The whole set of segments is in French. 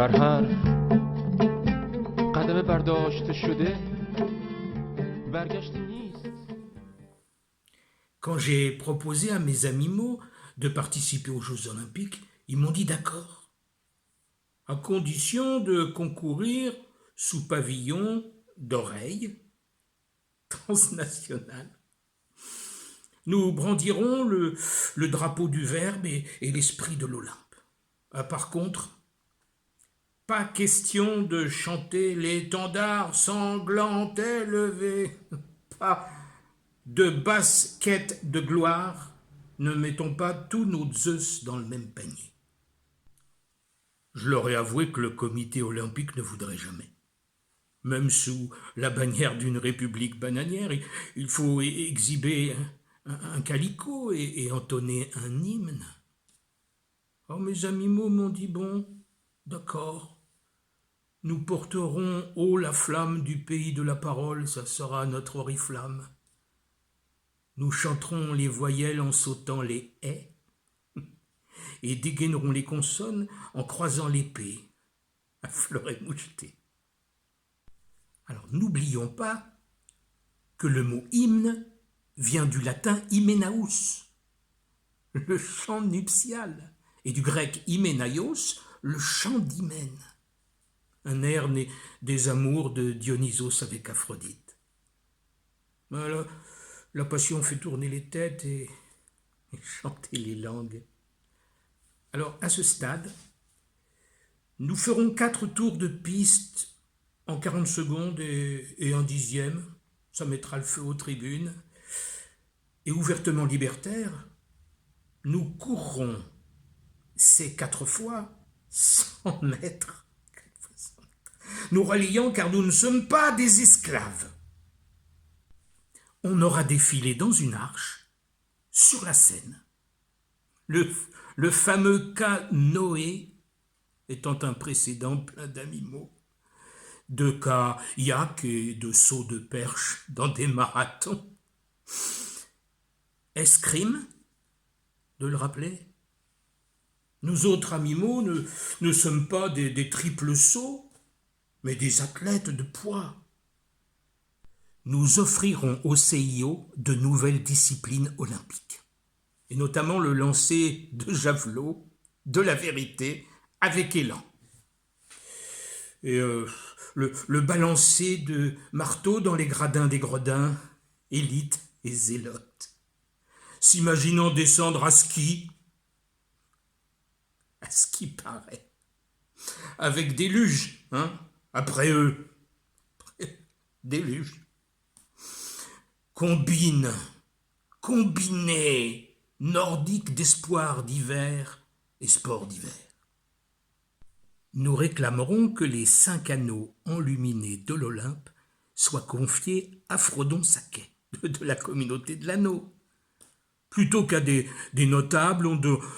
در هر قدم برداشته شده برگشتی نیست. Quand j'ai proposé à mes animaux de participer aux Jeux Olympiques, ils m'ont dit d'accord, à condition de concourir sous pavillon d'oreille transnational. Nous brandirons le drapeau du Verbe et l'esprit de l'Olympe. Par contre, pas question de chanter l'étendard sanglant élevé, pas de basse quête de gloire, ne mettons pas tous nos œufs dans le même panier. Je leur ai avoué que le comité olympique ne voudrait jamais. Même sous la bannière d'une république bananière, il faut exhiber un calicot et entonner un hymne. Oh, mes animaux m'ont dit bon, d'accord, nous porterons haut la flamme du pays de la parole, ça sera notre oriflamme. Nous chanterons les voyelles en sautant les haies et dégainerons les consonnes en croisant l'épée à fleuret moucheté. Alors n'oublions pas que le mot hymne vient du latin hymenaeus, le chant nuptial, et du grec hymenaios, le chant d'Hymène, un air né des amours de Dionysos avec Aphrodite. Alors, la passion fait tourner les têtes et chanter les langues. Alors, à ce stade, nous ferons 4 tours de piste en 40 secondes et un dixième. Ça mettra le feu aux tribunes. Et ouvertement libertaires, nous courrons ces 4 fois 100 mètres. Nous reliant car nous ne sommes pas des esclaves. On aura défilé dans une arche, sur la Seine. Le fameux cas Noé étant un précédent plein d'animaux, de kayak et de sauts de perche dans des marathons. Est-ce crime de le rappeler? Nous autres animaux ne sommes pas des triples sauts, mais des athlètes de poids. Nous offrirons au CIO de nouvelles disciplines olympiques, et notamment le lancer de javelot, de la vérité, avec élan. Et le balancer de marteau dans les gradins des gredins, élites et zélotes. S'imaginant descendre à ce qui paraît, avec des luges, après eux, déluge. Combiner nordique d'espoir d'hiver et sport d'hiver. Nous réclamerons que les 5 anneaux enluminés de l'Olympe soient confiés à Frodon Sacquet, de la communauté de l'anneau, plutôt qu'à des notables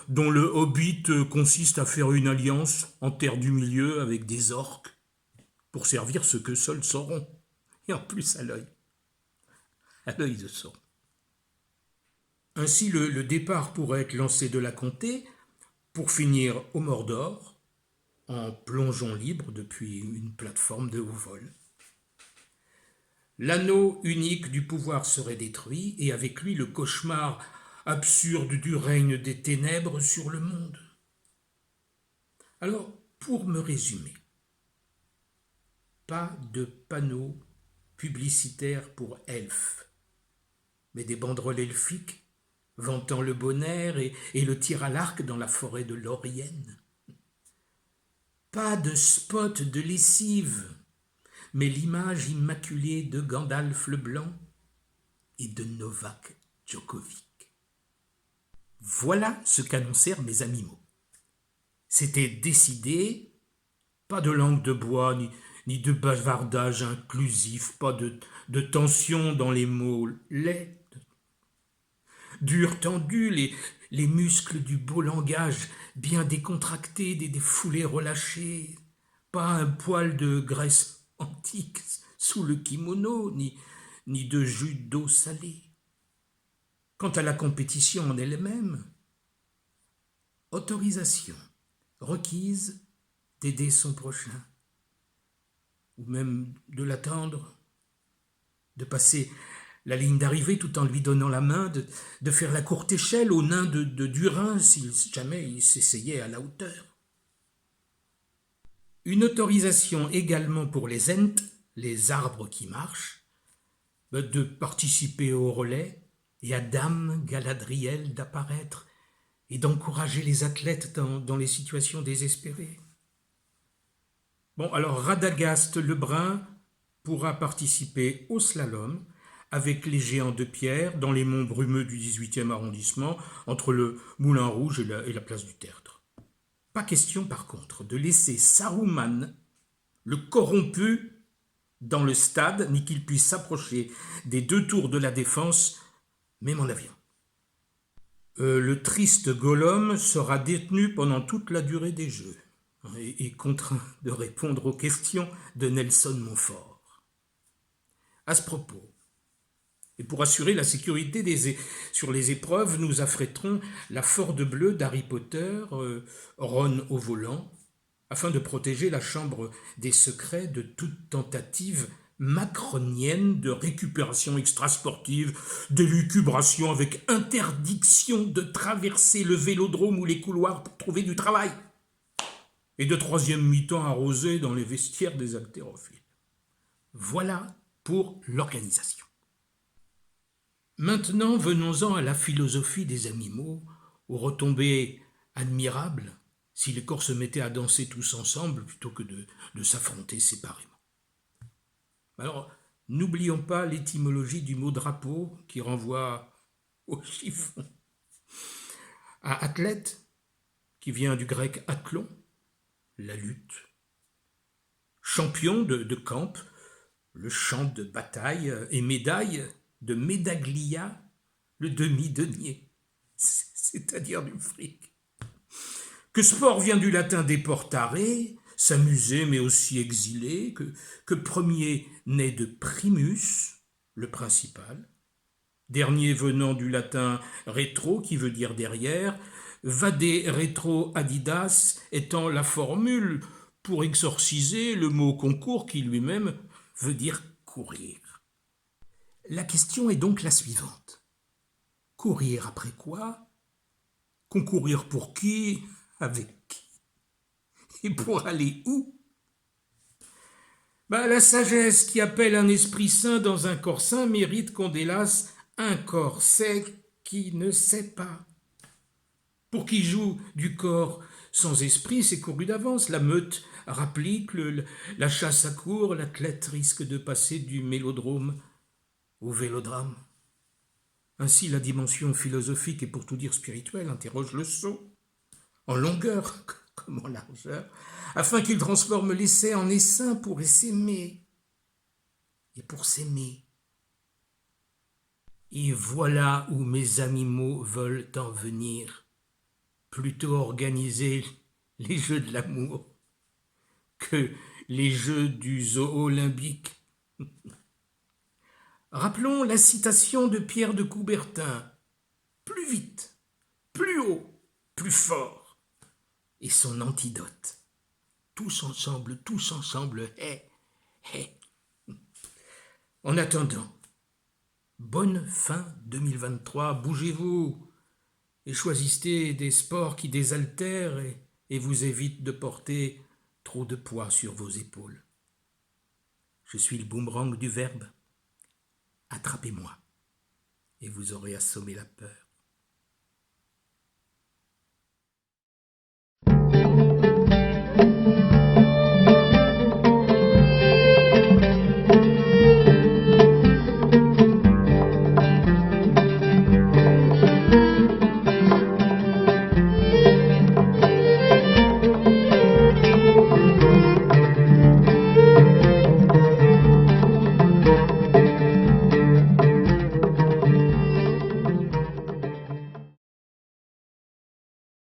dont le hobbit consiste à faire une alliance en terre du milieu avec des orques, pour servir ce que seuls sauront, et en plus à l'œil de Sauron. Ainsi, le départ pourrait être lancé de la comté pour finir au Mordor, en plongeon libre depuis une plateforme de haut vol. L'anneau unique du pouvoir serait détruit, et avec lui le cauchemar absurde du règne des ténèbres sur le monde. Alors, pour me résumer, pas de panneaux publicitaires pour elfes, mais des banderoles elfiques vantant le bon air et le tir à l'arc dans la forêt de Lorienne. Pas de spot de lessive, mais l'image immaculée de Gandalf le Blanc et de Novak Djokovic. Voilà ce qu'annoncèrent mes animaux. C'était décidé, pas de langue de bois, ni de bavardage inclusif, pas de tension dans les mots laids. Dur tendu, les muscles du beau langage, bien décontractés, des foulées relâchées, pas un poil de graisse antique sous le kimono, ni de jus d'eau salée. Quant à la compétition en elle-même, autorisation requise d'aider son prochain, ou même de l'attendre, de passer la ligne d'arrivée tout en lui donnant la main, de faire la courte échelle au nain de Durin si jamais il s'essayait à la hauteur. Une autorisation également pour les ents, les arbres qui marchent, de participer au relais et à Dame Galadriel d'apparaître et d'encourager les athlètes dans les situations désespérées. Bon, alors Radagast le Brun pourra participer au slalom avec les géants de pierre dans les monts brumeux du 18e arrondissement, entre le Moulin Rouge et la place du Tertre. Pas question, par contre, de laisser Saruman, le corrompu, dans le stade, ni qu'il puisse s'approcher des 2 tours de la défense, même en avion. Le triste Gollum sera détenu pendant toute la durée des Jeux et contraint de répondre aux questions de Nelson Montfort. À ce propos, et pour assurer la sécurité sur les épreuves, nous affrèterons la Ford bleue d'Harry Potter, Ron au volant, afin de protéger la chambre des secrets de toute tentative macronienne de récupération extrasportive, d'élucubration avec interdiction de traverser le vélodrome ou les couloirs pour trouver du travail, et de 3e mi-temps arrosé dans les vestiaires des haltérophiles. Voilà pour l'organisation. Maintenant, venons-en à la philosophie des animaux, aux retombées admirables si les corps se mettaient à danser tous ensemble plutôt que de s'affronter séparément. Alors, n'oublions pas l'étymologie du mot drapeau qui renvoie au chiffon. À athlète, qui vient du grec athlon, la lutte. Champion de camp, le champ de bataille, et médaille, de médaglia, le demi-denier, c'est-à-dire du fric. Que sport vient du latin deportare, s'amuser mais aussi exiler, que premier naît de primus, le principal, dernier venant du latin rétro qui veut dire derrière, vade retro adidas étant la formule pour exorciser le mot concours qui lui-même veut dire courir. La question est donc la suivante. Courir après quoi? Concourir pour qui? Avec qui? Et pour aller où? La sagesse qui appelle un esprit saint dans un corps saint mérite qu'on délasse un corps sait qui ne sait pas. Pour qui joue du corps sans esprit, c'est couru d'avance. La meute rapplique, la chasse à court, l'athlète risque de passer du mélodrome au vélodrame. Ainsi, la dimension philosophique et pour tout dire spirituelle interroge le sot, en longueur comme en largeur, afin qu'il transforme l'essai en essaim pour s'aimer et pour s'aimer. Et voilà où mes animaux veulent en venir, plutôt organiser les jeux de l'amour que les jeux du zoo limbique. Rappelons la citation de Pierre de Coubertin, plus vite, plus haut, plus fort, et son antidote, tous ensemble, hé, hé. En attendant, bonne fin 2023, bougez-vous et choisissez des sports qui désaltèrent et vous évitent de porter trop de poids sur vos épaules. Je suis le boomerang du verbe. Attrapez-moi et vous aurez assommé la peur.